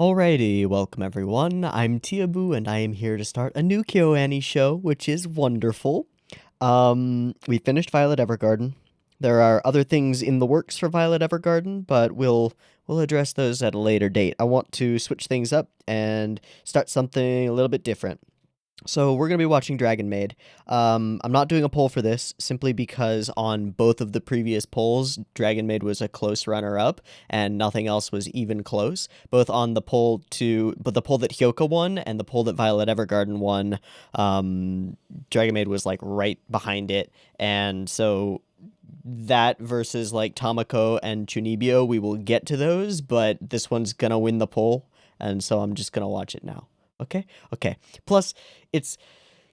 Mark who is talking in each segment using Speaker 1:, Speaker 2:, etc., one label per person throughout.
Speaker 1: Alrighty, welcome everyone. I'm Teeaboo and I am here to start a new KyoAni show, which is wonderful. We finished Violet Evergarden. There are other things in the works for Violet Evergarden, but we'll address those at a later date. I want to switch things up and start something a little bit different. So we're going to be watching Dragon Maid. I'm not doing a poll for this simply because on both of the previous polls, Dragon Maid was a close runner-up, and nothing else was even close. Both on but the poll that Hyoka won and the poll that Violet Evergarden won, Dragon Maid was like right behind it, and so that versus like Tamako and Chunibyo, we will get to those, but this one's gonna win the poll, and so I'm just gonna watch it now. Okay? Okay. Plus, it's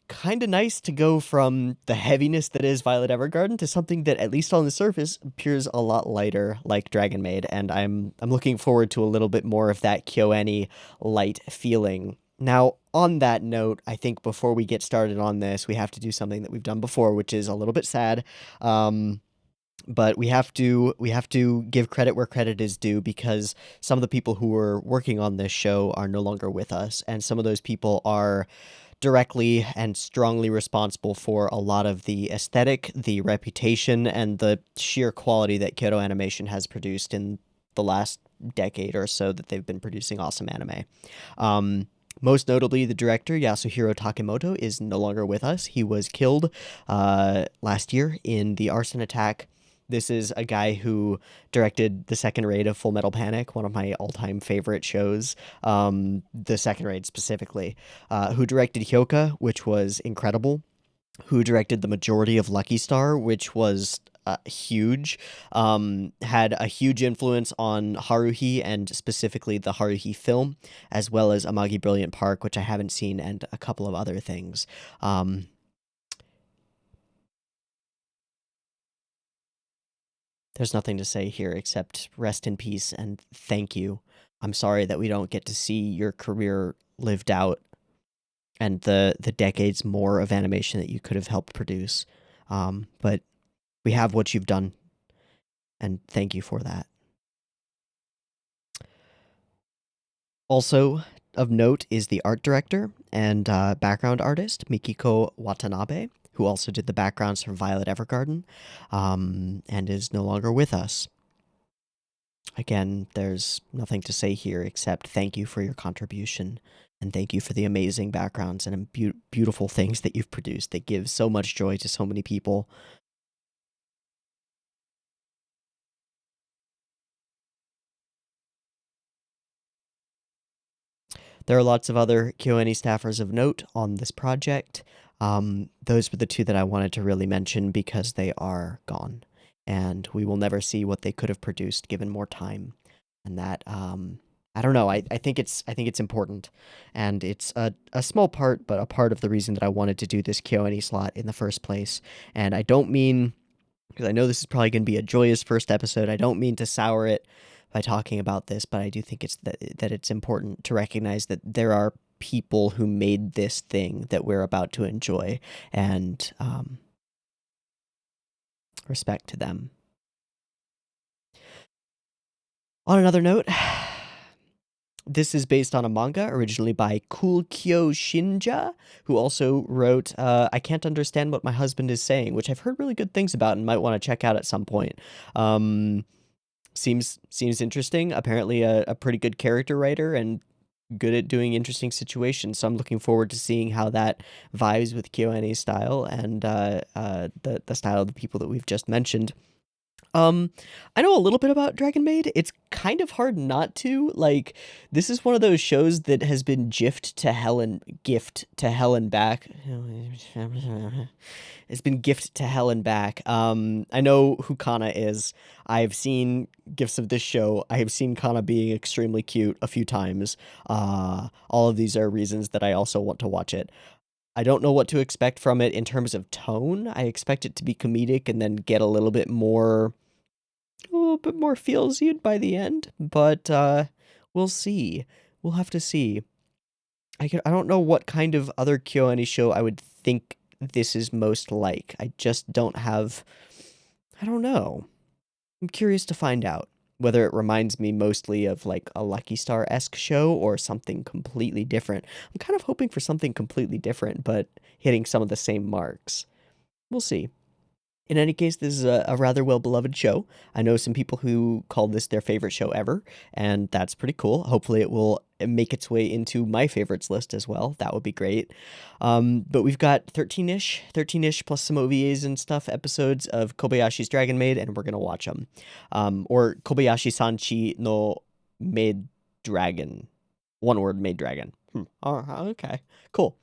Speaker 1: kind of nice to go from the heaviness that is Violet Evergarden to something that, at least on the surface, appears a lot lighter, like Dragon Maid, and I'm looking forward to a little bit more of that KyoAni light feeling. Now, on that note, I think before we get started on this, we have to do something that we've done before, which is a little bit sad. But we have to give credit where credit is due, because some of the people who were working on this show are no longer with us, and some of those people are directly and strongly responsible for a lot of the aesthetic, the reputation, and the sheer quality that Kyoto Animation has produced in the last decade or so that they've been producing awesome anime. Um, Most notably, the director, Yasuhiro Takemoto, is no longer with us. He was killed last year in the arson attack. This is a guy who directed the second raid of Full Metal Panic, one of my all-time favorite shows, the second raid specifically, who directed Hyoka, which was incredible, who directed the majority of Lucky Star, which was huge, had a huge influence on Haruhi and specifically the Haruhi film, as well as Amagi Brilliant Park, which I haven't seen, and a couple of other things. There's nothing to say here except rest in peace and thank you. I'm sorry that we don't get to see your career lived out and the decades more of animation that you could have helped produce. But we have what you've done, and thank you for that. Also of note is the art director and background artist, Mikiko Watanabe, who also did the backgrounds for Violet Evergarden, and is no longer with us. Again, there's nothing to say here except thank you for your contribution, and thank you for the amazing backgrounds and beautiful things that you've produced that give so much joy to so many people. There are lots of other KyoAni staffers of note on this project. Those were the two that I wanted to really mention because they are gone, and we will never see what they could have produced given more time. And that, I don't know. I think it's important, and it's a small part, but a part of the reason that I wanted to do this KyoAni slot in the first place. And I don't mean, because I know this is probably going to be a joyous first episode, I don't mean to sour it by talking about this, but I do think that it's important to recognize that there are people who made this thing that we're about to enjoy, and respect to them. On another note, this is based on a manga originally by Kyo Shinja, who also wrote I Can't Understand What My Husband Is Saying, which I've heard really good things about and might want to check out at some point. Seems interesting. Apparently a pretty good character writer and good at doing interesting situations. So I'm looking forward to seeing how that vibes with KyoAni's style and the style of the people that we've just mentioned. I know a little bit about Dragon Maid. It's kind of hard not to. Like, this is one of those shows that has been gift to hell and back. It's been gift to hell and back. I know who Kana is. I've seen gifts of this show. I have seen Kana being extremely cute a few times. All of these are reasons that I also want to watch it. I don't know what to expect from it in terms of tone. I expect it to be comedic and then get a little bit more feels you'd by the end, but we'll see. We'll have to see. I don't know what kind of other KyoAni show I would think this is most like. I just don't have. I don't know. I'm curious to find out. whether it reminds me mostly of like a Lucky Star-esque show or something completely different. I'm kind of hoping for something completely different, but hitting some of the same marks. We'll see. In any case, this is a rather well-beloved show. I know some people who call this their favorite show ever, and that's pretty cool. Hopefully it will make its way into my favorites list as well. That would be great. But we've got 13-ish plus some OVAs and stuff episodes of Kobayashi's Dragon Maid, and we're going to watch them. Or Kobayashi-sanchi no Maid Dragon. One word, Maid Dragon. Okay, cool.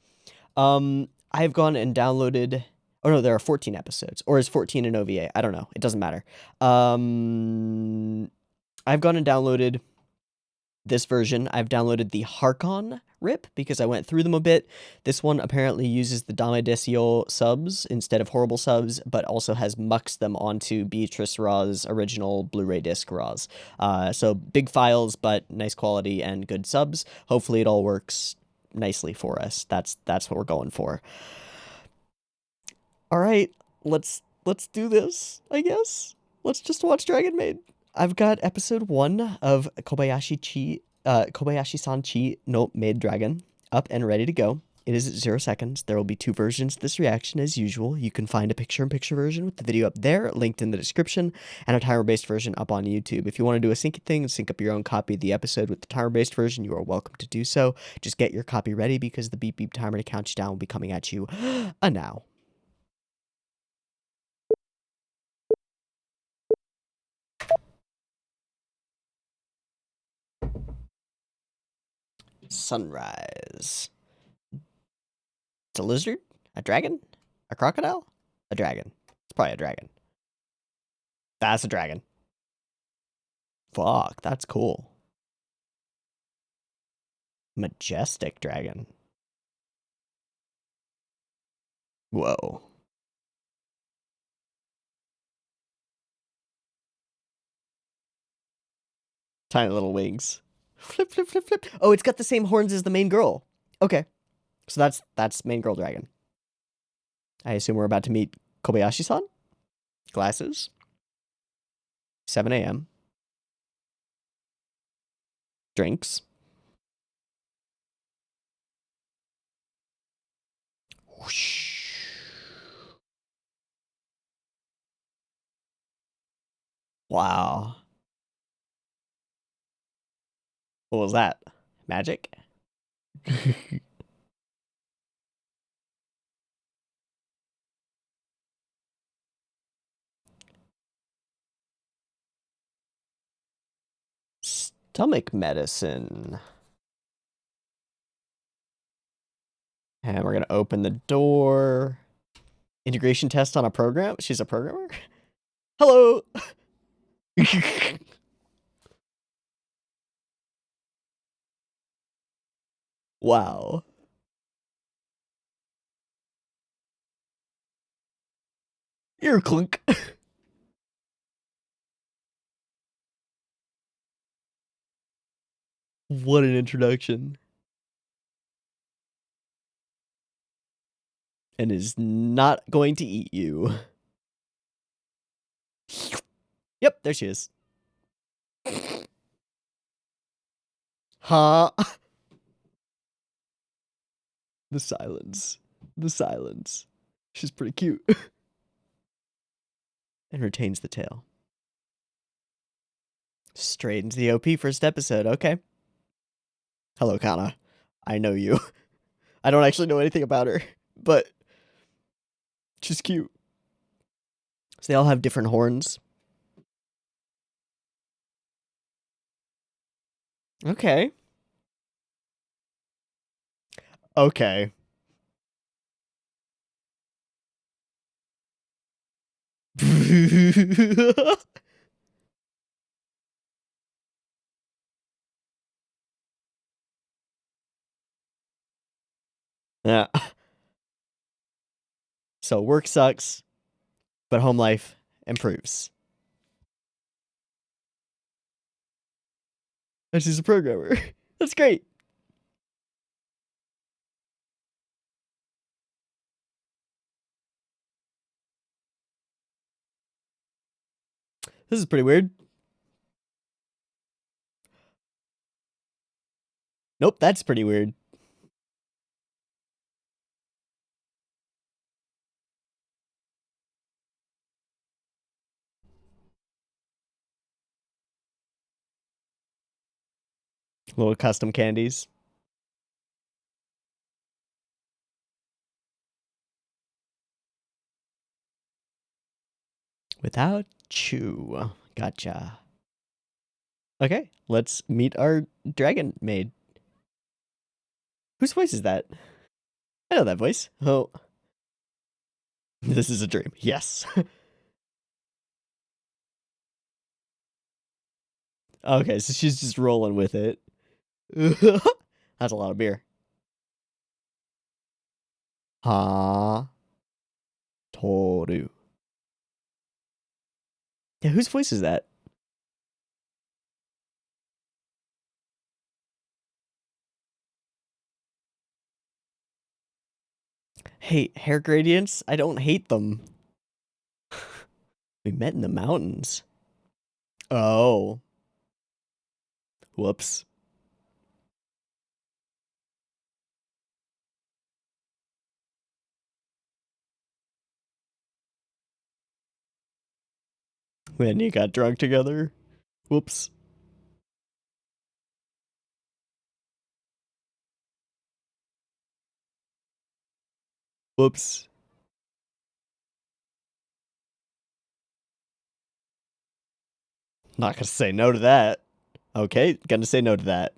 Speaker 1: I've gone and downloaded... Oh no, there are 14 episodes. Or is 14 an OVA? I don't know. It doesn't matter. I've gone and downloaded this version. I've downloaded the Harkon RIP because I went through them a bit. This one apparently uses the Dame Desio subs instead of horrible subs, but also has muxed them onto Beatrice Raw's original Blu-ray disc Raws. So big files, but nice quality and good subs. Hopefully it all works nicely for us. That's what we're going for. All right, let's do this, I guess. Let's just watch Dragon Maid. I've got episode 1 of Kobayashi-san no Maid Dragon up and ready to go. It is at 0 seconds. There will be 2 versions of this reaction as usual. You can find a picture-in-picture version with the video up there, linked in the description, and a timer-based version up on YouTube. If you want to do a syncing thing and sync up your own copy of the episode with the timer-based version, you are welcome to do so. Just get your copy ready because the beep beep timer to count you down will be coming at you now. Sunrise. It's a lizard? A dragon? A crocodile? A dragon. It's probably a dragon. That's a dragon. Fuck, that's cool. Majestic dragon. Whoa. Tiny little wings. Flip, flip, flip, flip. Oh, it's got the same horns as the main girl. Okay. So that's main girl dragon. I assume we're about to meet Kobayashi-san? Glasses. 7 a.m. Drinks. Whoosh. Wow. What was that? Magic? Stomach medicine. And we're going to open the door. Integration test on a program? She's a programmer? Hello! Wow. Ear clunk. What an introduction. And is not going to eat you. Yep, there she is. Huh? The silence. The silence. She's pretty cute. And retains the tail. Straight into the OP first episode, okay. Hello, Kana. I know you. I don't actually know anything about her, but she's cute. So they all have different horns. Okay. Okay. Yeah. So work sucks, but home life improves. And she's a programmer. That's great. This is pretty weird. Nope, that's pretty weird. Little custom candies. Without chew. Gotcha. Okay, let's meet our dragon maid. Whose voice is that? I know that voice. Oh. This is a dream. Yes. Okay, so she's just rolling with it. That's a lot of beer. Ha. Toru. Yeah, whose voice is that? Hey, hair gradients? I don't hate them. We met in the mountains. Oh. Whoops. When you got drunk together? Whoops. Whoops. Not gonna say no to that. Okay, gonna say no to that.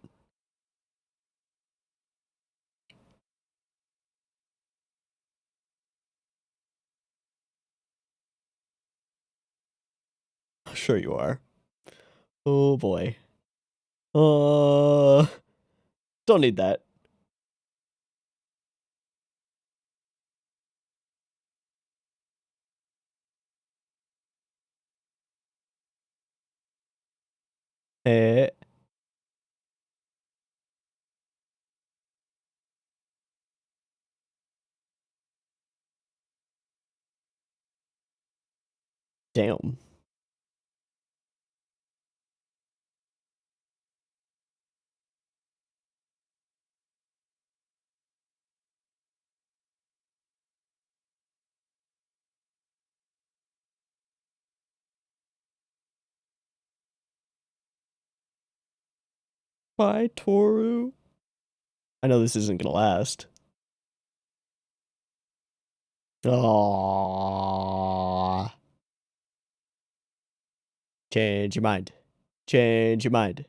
Speaker 1: Sure you are. Oh boy. Don't need that. Eh. Damn. Bye, Toru. I know this isn't gonna last. Aww. Change your mind. Change your mind.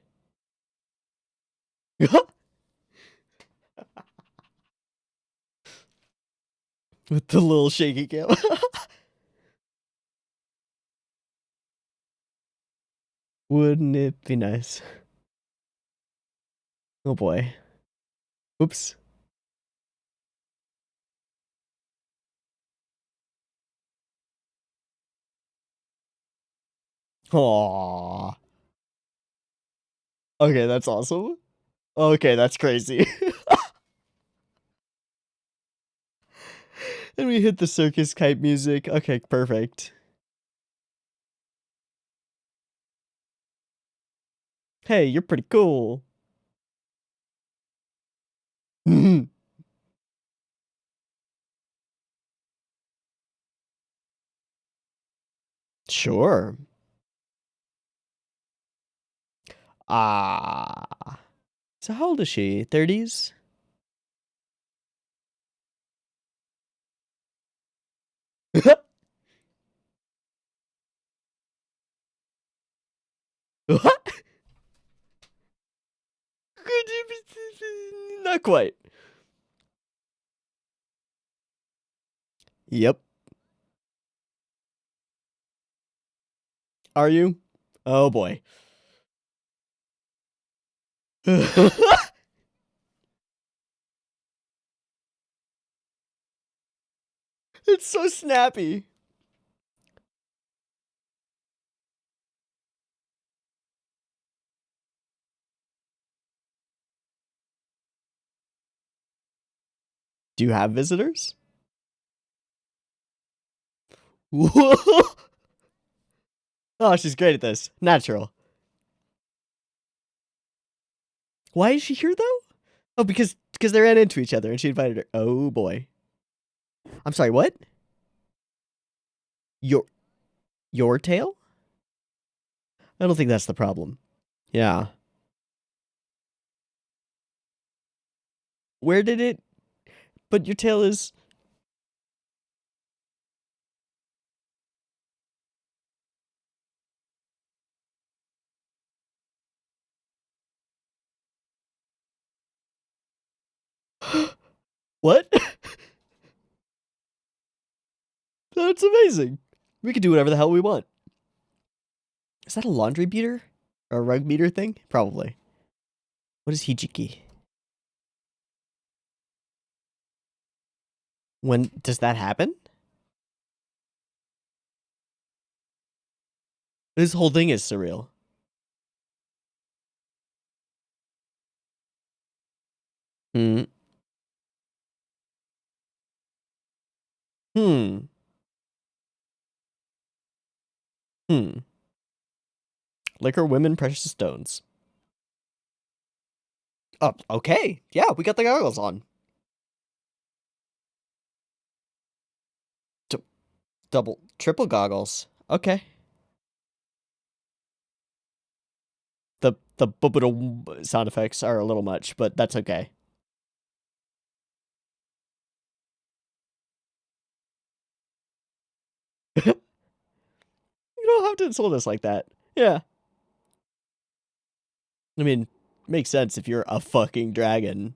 Speaker 1: With the little shaky cam. Wouldn't it be nice? Oh boy. Oops. Aww. Okay, that's awesome. Okay, that's crazy. And we hit the circus kite music. Okay, perfect. Hey, you're pretty cool. Sure. Ah. So how old is she? 30s? What? Could you be... Not quite. Yep. Are you? Oh boy. It's so snappy. Do you have visitors? Oh, she's great at this. Natural. Why is she here though? Oh, because they ran into each other and she invited her. Oh boy. I'm sorry, what? Your tail? I don't think that's the problem. Yeah. Where did it? But your tail is. What? That's amazing. We can do whatever the hell we want. Is that a laundry beater? Or a rug beater thing? Probably. What is hijiki? When does that happen? This whole thing is surreal. Hmm. Hmm. Hmm. Liquor, women, precious stones. Oh, okay. Yeah, we got the goggles on. Double, triple goggles. Okay. The sound effects are a little much, but that's okay. You don't have to insult us like that. Yeah. I mean, makes sense if you're a fucking dragon.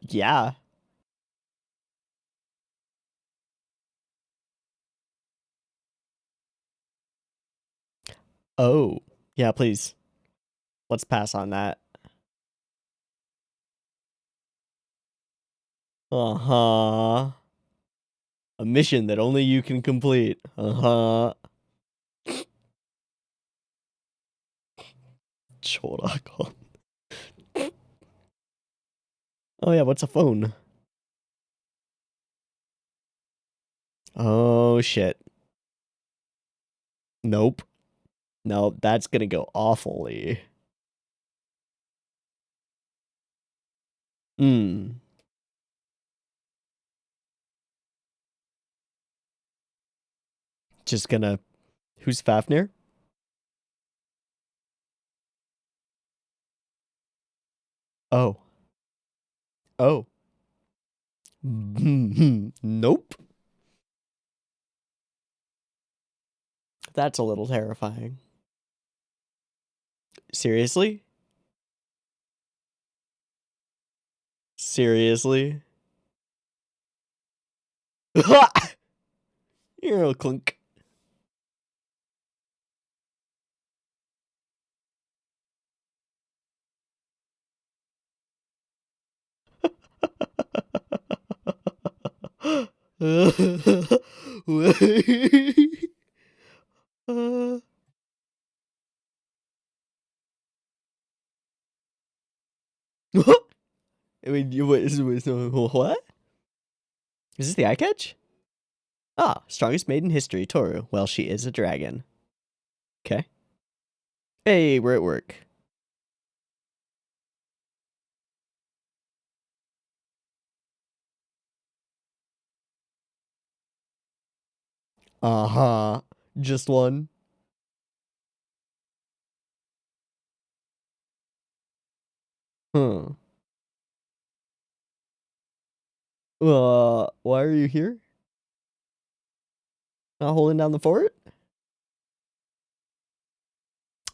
Speaker 1: Yeah. Oh. Yeah, please. Let's pass on that. Uh-huh. A mission that only you can complete. Uh-huh. Chorakon. Oh yeah, what's a phone? Oh shit. Nope. No, that's gonna go awfully. Hmm. Just gonna. Who's Fafnir? Oh. Oh. Nope. That's a little terrifying. Seriously? Seriously? You're a clunk. I mean, what? Is this the eye catch? Ah, strongest maid in history, Toru. Well, she is a dragon. Okay. Hey, we're at work. Uh-huh. Just one. Huh. Why are you here? Not holding down the fort?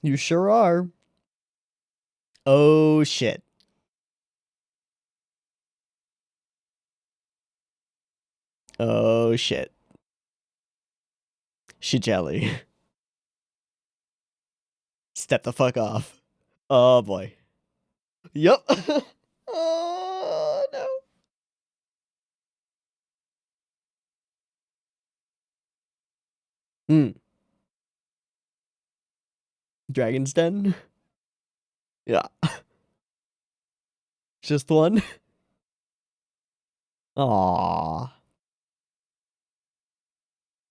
Speaker 1: You sure are. Oh, shit. Oh, shit. She jelly. Step the fuck off. Oh, boy. Yup. Oh, no. Hmm. Dragon's Den? Yeah. Just one? Aww.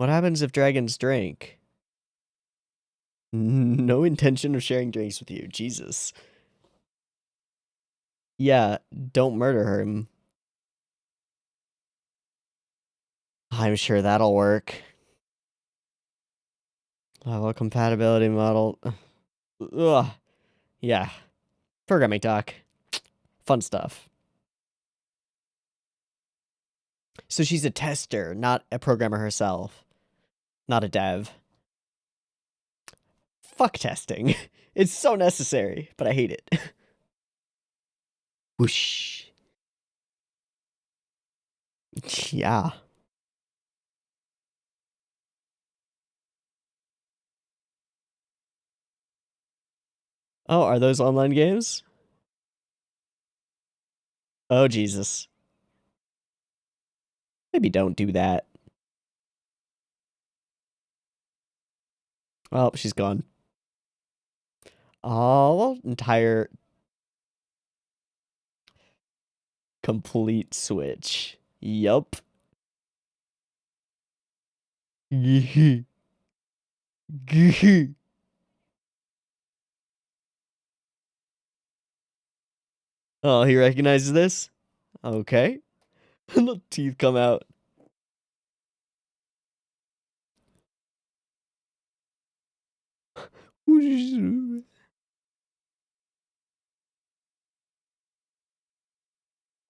Speaker 1: What happens if dragons drink? No intention of sharing drinks with you. Jesus. Yeah, don't murder him. I'm sure that'll work. Level compatibility model. Ugh. Yeah. Programming talk. Fun stuff. So she's a tester, not a programmer herself. Not a dev. Fuck testing. It's so necessary, but I hate it. Whoosh. Yeah. Oh, are those online games? Oh, Jesus. Maybe don't do that. Oh, she's gone. Oh, entire complete switch. Yup. Oh, he recognizes this? Okay. The teeth come out.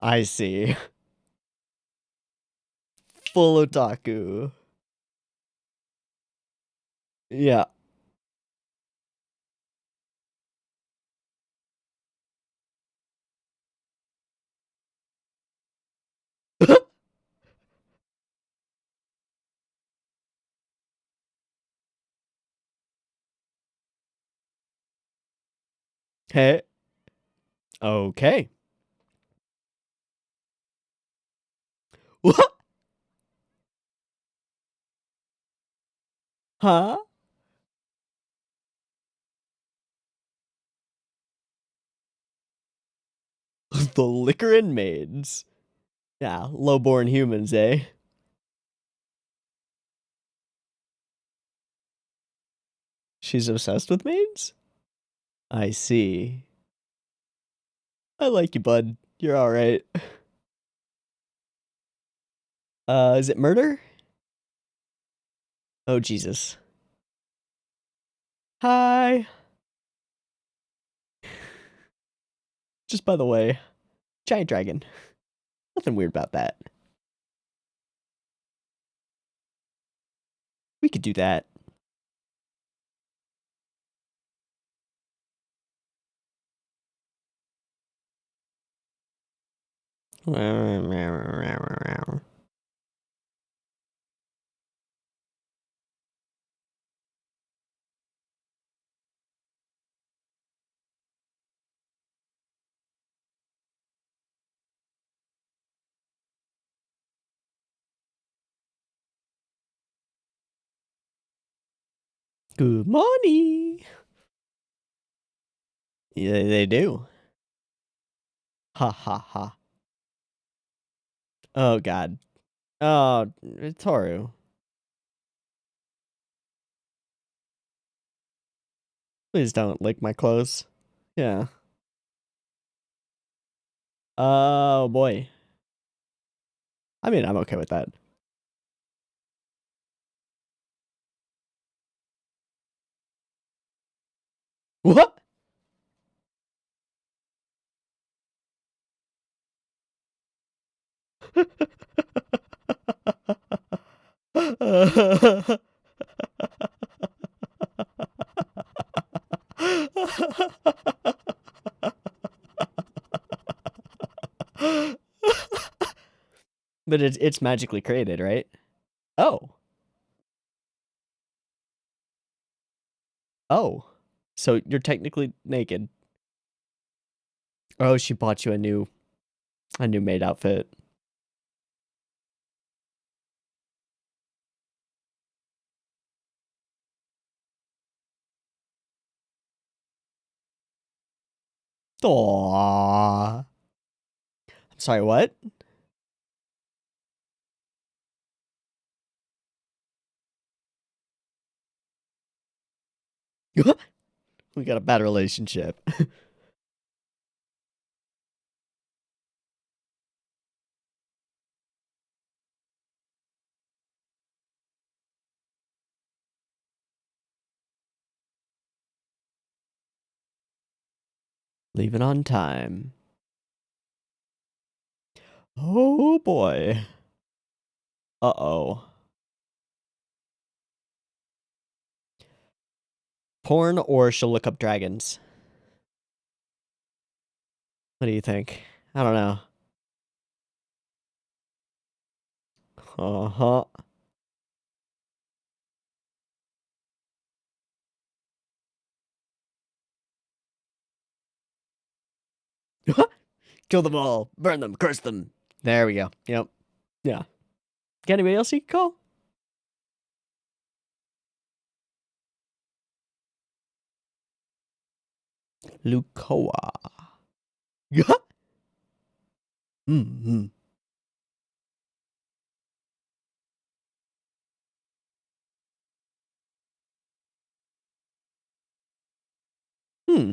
Speaker 1: I see. Full otaku. Yeah. Hey. Okay. What? Huh? The liquor and maids. Yeah, low-born humans, eh? She's obsessed with maids? I see. I like you, bud. You're alright. Is it murder? Oh, Jesus. Hi. Just by the way, giant dragon. Nothing weird about that. We could do that. Good morning. Yeah, they do. Ha ha ha. Oh, God. Oh, Toru. Please don't lick my clothes. Yeah. Oh, boy. I mean, I'm okay with that. What? But it's magically created, right? Oh. Oh. So you're technically naked. Oh, she bought you a new maid outfit. Aww. I'm sorry, what? We got a bad relationship. Leaving on time. Oh boy. Uh-oh. Porn or she'll look up dragons? What do you think? I don't know. Uh-huh. Kill them all. Burn them. Curse them. There we go. Yep. Yeah. Got anybody else you can call? Lukoa. Yeah. Mm-hmm. Hmm.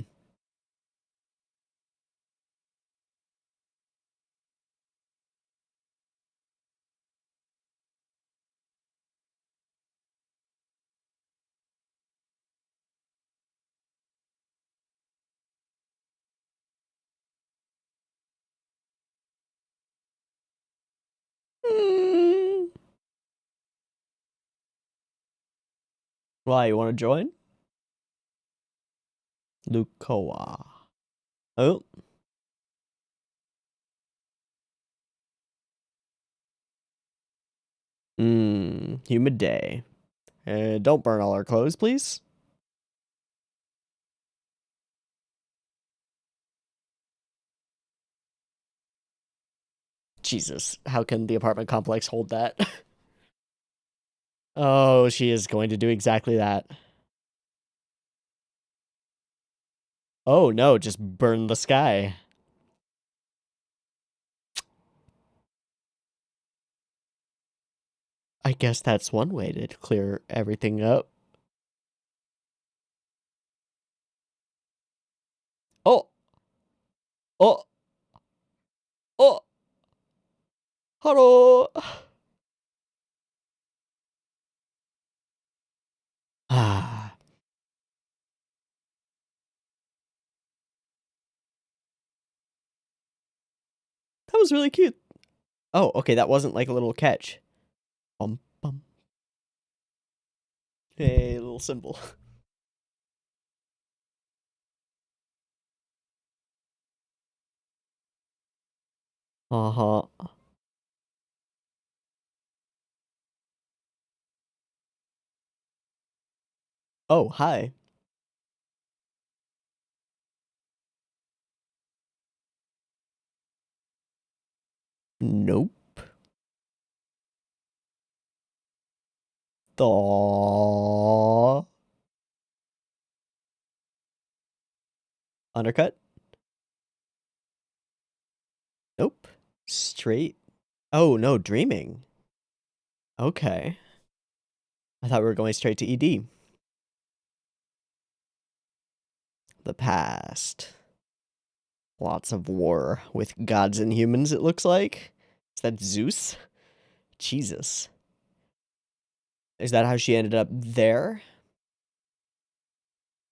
Speaker 1: Mm. Why, you want to join? Lukoa. Oh. Humid day. Don't burn all our clothes, please. Jesus, how can the apartment complex hold that? Oh, she is going to do exactly that. Oh no, just burn the sky. I guess that's one way to clear everything up. Oh, oh, oh, hello. Ah, that was really cute. Oh, okay, that wasn't like a little catch. Bum, bum. Hey, little symbol. Uh-huh. Oh, hi. Nope. Thaw. Undercut? Nope. Straight. Oh, no, dreaming. Okay. I thought we were going straight to ED. The past. Lots of war with gods and humans, it looks like. Is that Zeus? Jesus. Is that how she ended up there?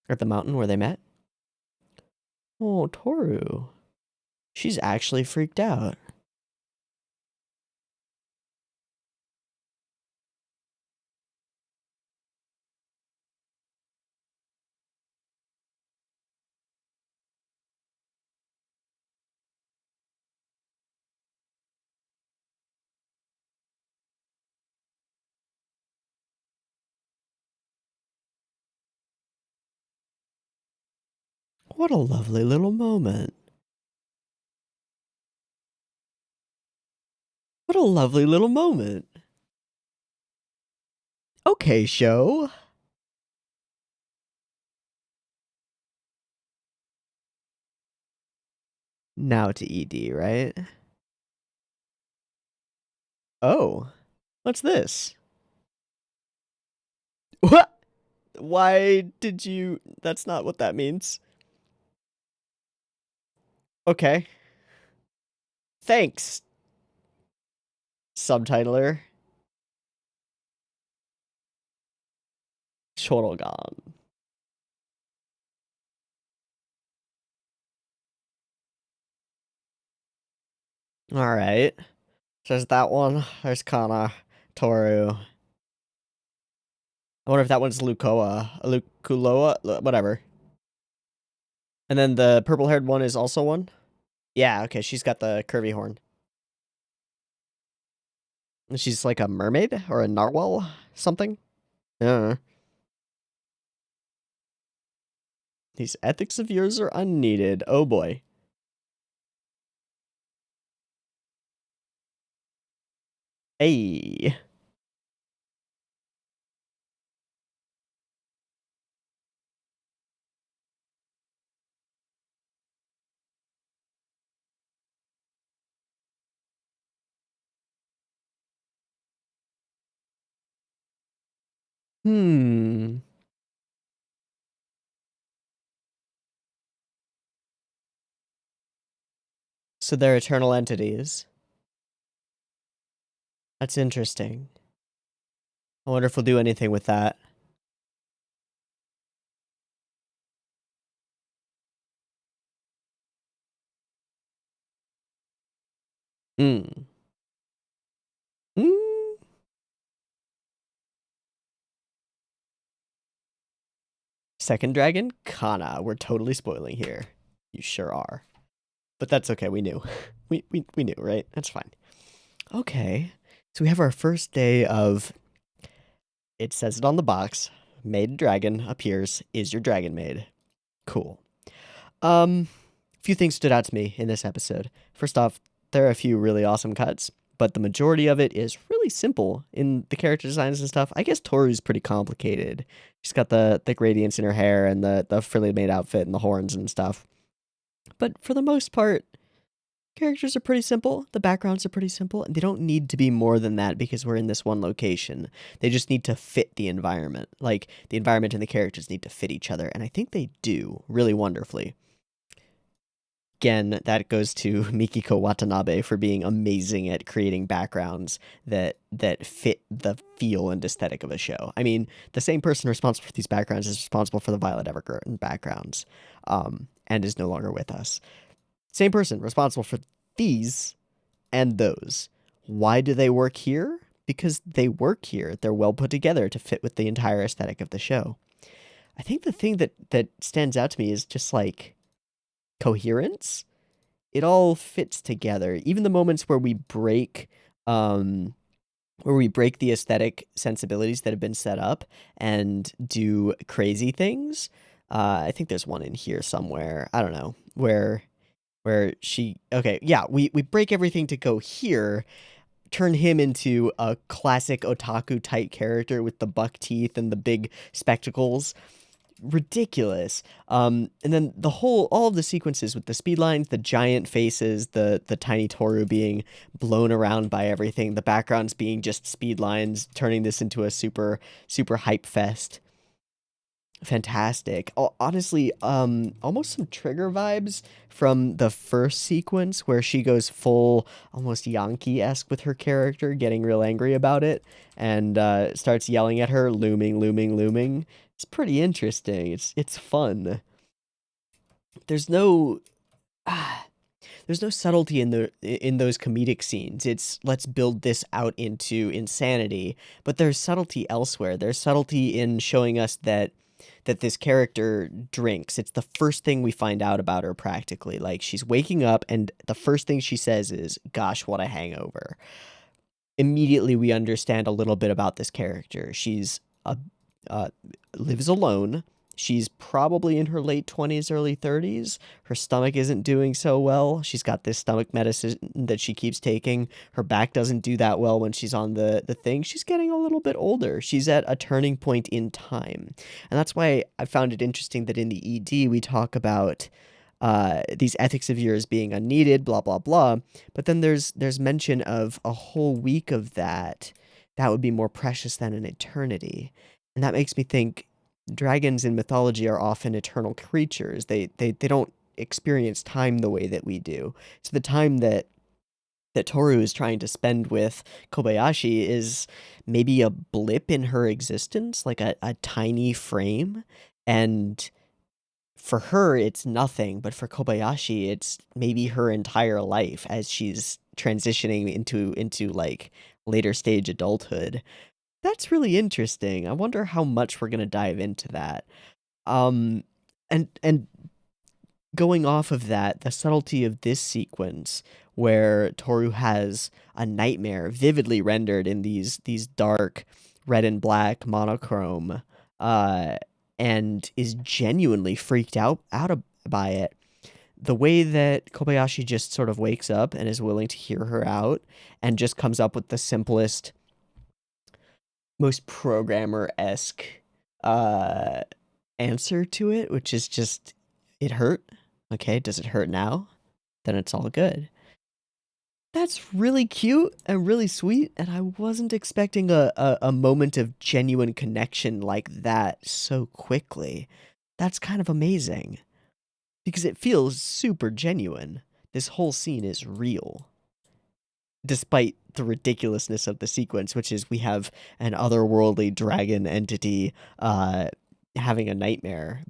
Speaker 1: At the mountain where they met? Oh, Toru. She's actually freaked out. What a lovely little moment. What a lovely little moment. Okay, show. Now to ED, right? Oh, what's this? What? Why did you... That's not what that means. Okay. Thanks, subtitler. Shorogan. Alright. There's that one. There's Kana, Toru. I wonder if that one's Lukuloa, whatever. And then the purple-haired one is also one? Yeah, okay, she's got the curvy horn. And she's like a mermaid or a narwhal something? Yeah. These ethics of yours are unneeded. Oh boy. Hey. Hmm. So they're eternal entities. That's interesting. I wonder if we'll do anything with that. Hmm. Hmm. Second dragon? Kana. We're totally spoiling here. You sure are. But that's okay, we knew. We knew, right? That's fine. Okay. So we have our first day of... It says it on the box. Maid dragon appears. Is your dragon maid? Cool. A few things stood out to me in this episode. First off, there are a few really awesome cuts, but the majority of it is really simple in the character designs and stuff. I guess Toru's pretty complicated. She's got the gradients in her hair and the frilly made outfit and the horns and stuff. But for the most part, characters are pretty simple. The backgrounds are pretty simple, and they don't need to be more than that because we're in this one location. They just need to fit the environment. Like, the environment and the characters need to fit each other, and I think they do really wonderfully. Again, that goes to Mikiko Watanabe for being amazing at creating backgrounds that fit the feel and aesthetic of a show. I mean, the same person responsible for these backgrounds is responsible for the Violet Evergarden backgrounds, and is no longer with us. Same person responsible for these and those. Why do they work here? Because they work here. They're well put together to fit with the entire aesthetic of the show. I think the thing that stands out to me is just like coherence. It all fits together. Even the moments where we break the aesthetic sensibilities that have been set up and do crazy things. I think there's one in here somewhere. I don't know where she. Okay, yeah, we break everything to go here. Turn him into a classic otaku type character with the buck teeth and the big spectacles, ridiculous. And then all of the sequences with the speed lines, the giant faces, the tiny Toru being blown around by everything, the backgrounds being just speed lines, turning this into a super hype fest. Fantastic. Honestly, almost some Trigger vibes from the first sequence where she goes full almost Yankee-esque with her character, getting real angry about it, and starts yelling at her, looming, looming, looming. It's pretty interesting. It's fun. There's no there's no subtlety in those comedic scenes. It's let's build this out into insanity, but there's subtlety elsewhere. There's subtlety in showing us that this character drinks. It's the first thing we find out about her practically. Like, she's waking up and the first thing she says is, "Gosh, what a hangover." Immediately we understand a little bit about this character. She's a uh, lives alone. She's probably in her late 20s, early 30s. Her stomach isn't doing so well. She's got this stomach medicine that she keeps taking. Her back doesn't do that well when she's on the thing. She's getting a little bit older. She's at a turning point in time. And that's why I found it interesting that in the ED we talk about these ethics of yours being unneeded, blah, blah, blah. But then there's mention of a whole week of that would be more precious than an eternity. And that makes me think, dragons in mythology are often eternal creatures. They don't experience time the way that we do. So the time that Toru is trying to spend with Kobayashi is maybe a blip in her existence, like a tiny frame. And for her, it's nothing, but for Kobayashi, it's maybe her entire life as she's transitioning into like later stage adulthood. That's really interesting. I wonder how much we're gonna dive into that. Um, and going off of that, the subtlety of this sequence where Toru has a nightmare vividly rendered in these dark red and black monochrome, uh, and is genuinely freaked by it. The way that Kobayashi just sort of wakes up and is willing to hear her out and just comes up with the simplest, most programmer-esque uh, answer to it, which is just, it hurt. Okay, does it hurt now? Then it's all good. That's really cute and really sweet, and I wasn't expecting a moment of genuine connection like that so quickly. That's kind of amazing, because it feels super genuine. This whole scene is real, despite the ridiculousness of the sequence, which is we have an otherworldly dragon entity having a nightmare,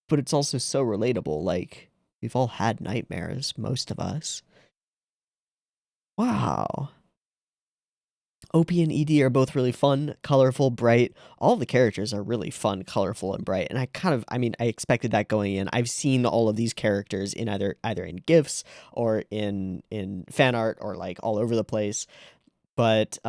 Speaker 1: but it's also so relatable. Like, we've all had nightmares, most of us. Wow. OP and ED are both really fun, colorful, bright. All the characters are really fun, colorful, and bright. And I mean, I expected that going in. I've seen all of these characters in either in GIFs or in fan art or like all over the place. But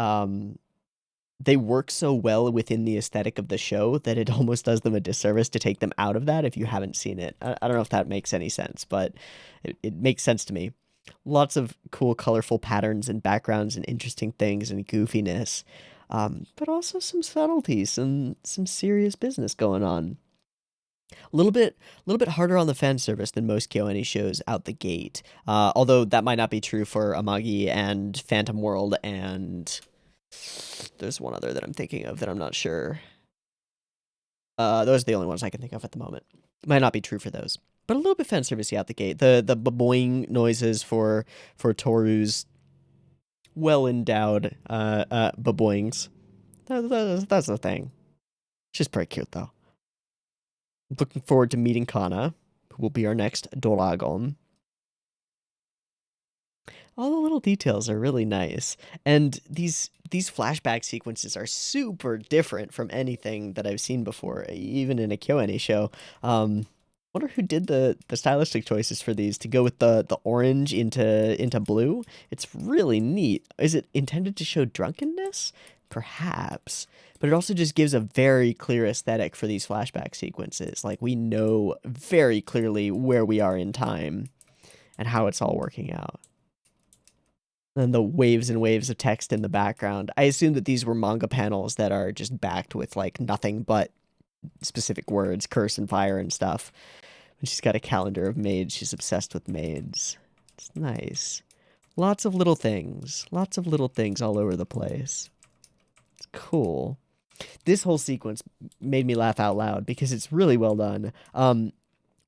Speaker 1: they work so well within the aesthetic of the show that it almost does them a disservice to take them out of that if you haven't seen it. I don't know if that makes any sense, but it makes sense to me. Lots of cool, colorful patterns and backgrounds and interesting things and goofiness, but also some subtleties and some serious business going on. A little bit harder on the fan service than most KyoAni shows out the gate. Although that might not be true for Amagi and Phantom World, and there's one other that I'm thinking of that I'm not sure. Those are the only ones I can think of at the moment. Might not be true for those, but a little bit fan servicey out the gate. The boing noises for Toru's well endowed baboings. That's the thing. She's pretty cute though. Looking forward to meeting Kana, who will be our next Doragon. All the little details are really nice, and these flashback sequences are super different from anything that I've seen before, even in a KyoAni show. Wonder who did the stylistic choices for these to go with the orange into blue. It's really neat. Is it intended to show drunkenness? Perhaps. But it also just gives a very clear aesthetic for these flashback sequences. Like, we know very clearly where we are in time and how it's all working out. And the waves and waves of text in the background. I assume that these were manga panels that are just backed with like nothing but specific words, curse and fire and stuff. And she's got a calendar of maids. She's obsessed with maids. It's nice. Lots of little things. Lots of little things all over the place. It's cool. This whole sequence made me laugh out loud because it's really well done.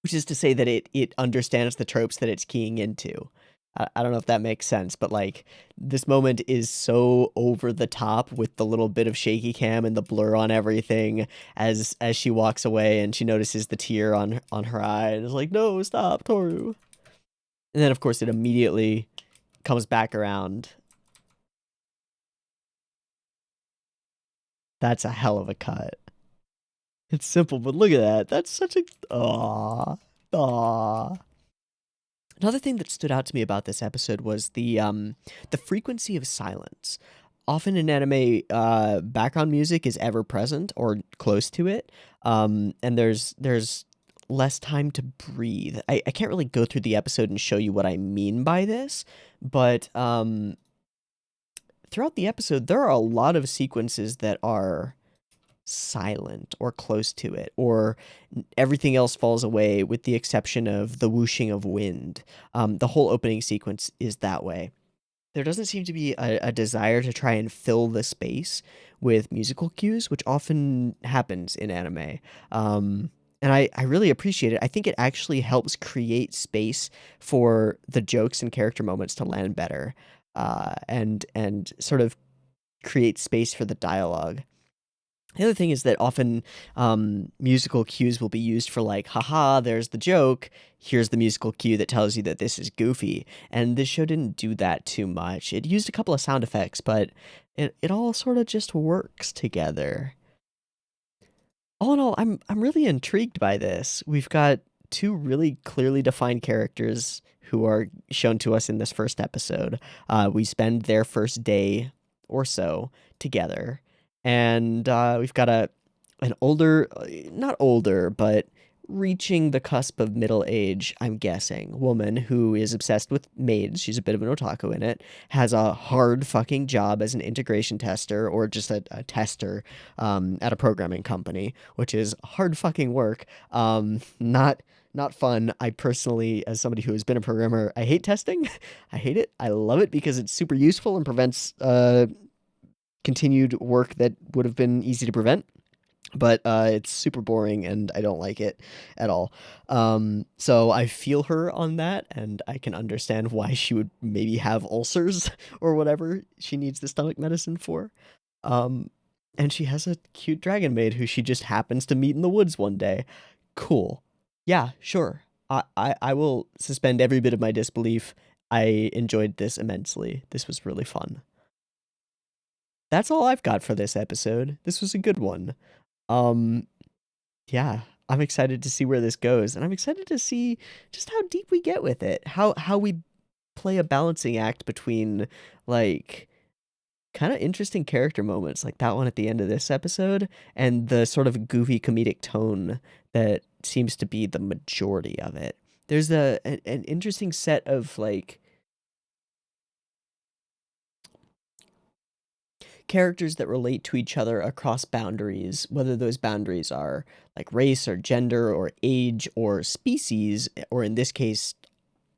Speaker 1: Which is to say that it understands the tropes that it's keying into. I don't know if that makes sense, but like this moment is so over the top with the little bit of shaky cam and the blur on everything as she walks away and she notices the tear on her eye and is like, no, stop, Toru. And then of course it immediately comes back around. That's a hell of a cut. It's simple, but look at that. That's such a aw. Another thing that stood out to me about this episode was the frequency of silence. Often in anime, background music is ever present or close to it, and there's less time to breathe. I can't really go through the episode and show you what I mean by this, but throughout the episode, there are a lot of sequences that are silent or close to it, or everything else falls away with the exception of the whooshing of wind. The whole opening sequence is that way. There doesn't seem to be a desire to try and fill the space with musical cues, which often happens in anime. And I really appreciate it. I think it actually helps create space for the jokes and character moments to land better, and sort of create space for the dialogue. The other thing is that often musical cues will be used for like, haha, there's the joke. Here's the musical cue that tells you that this is goofy. And this show didn't do that too much. It used a couple of sound effects, but it all sort of just works together. All in all, I'm really intrigued by this. We've got two really clearly defined characters who are shown to us in this first episode. We spend their first day or so together, and we've got an older, not older, but reaching the cusp of middle age, I'm guessing, woman who is obsessed with maids. She's a bit of an otaku in it, has a hard fucking job as an integration tester or just a tester at a programming company, which is hard fucking work. Not fun. I personally, as somebody who has been a programmer, I hate testing. I hate it. I love it because it's super useful and prevents continued work that would have been easy to prevent, but it's super boring and I don't like it at all. So I feel her on that, and I can understand why she would maybe have ulcers or whatever she needs the stomach medicine for. Um, and she has a cute dragon maid who she just happens to meet in the woods one day. Cool. Yeah, sure. I will suspend every bit of my disbelief. I enjoyed this immensely. This was really fun. That's all I've got for this episode. This was a good one. Um, yeah, I'm excited to see where this goes, and I'm excited to see just how deep we get with it. How we play a balancing act between like kind of interesting character moments like that one at the end of this episode and the sort of goofy comedic tone that seems to be the majority of it. There's an interesting set of like characters that relate to each other across boundaries, whether those boundaries are like race or gender or age or species, or in this case,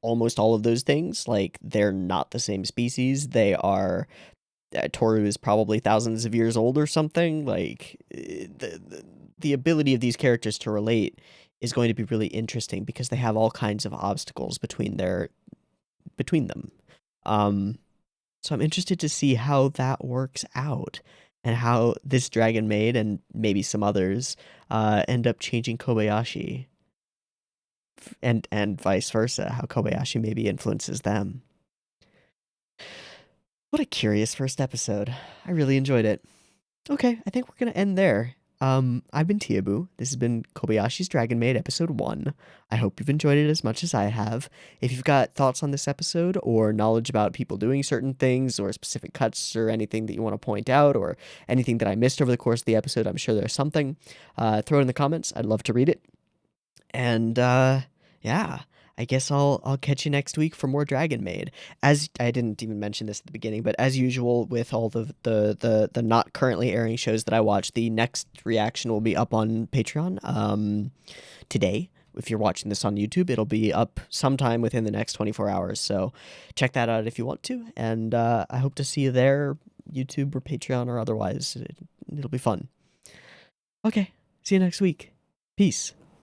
Speaker 1: almost all of those things. Like, they're not the same species. They are. Toru is probably thousands of years old or something. Like, the ability of these characters to relate is going to be really interesting because they have all kinds of obstacles between them. Um, so I'm interested to see how that works out and how this Dragon Maid and maybe some others end up changing Kobayashi, and vice versa, how Kobayashi maybe influences them. What a curious first episode. I really enjoyed it. Okay, I think we're gonna end there. I've been Teeaboo. This has been Kobayashi's Dragon Maid episode 1. I hope you've enjoyed it as much as I have. If you've got thoughts on this episode or knowledge about people doing certain things or specific cuts or anything that you want to point out or anything that I missed over the course of the episode, I'm sure there's something. Throw it in the comments. I'd love to read it. And yeah, I guess I'll catch you next week for more Dragon Maid. As I didn't even mention this at the beginning, but as usual with all the not currently airing shows that I watch, the next reaction will be up on Patreon today. If you're watching this on YouTube, it'll be up sometime within the next 24 hours. So check that out if you want to. And I hope to see you there, YouTube or Patreon or otherwise. It'll be fun. Okay, see you next week. Peace.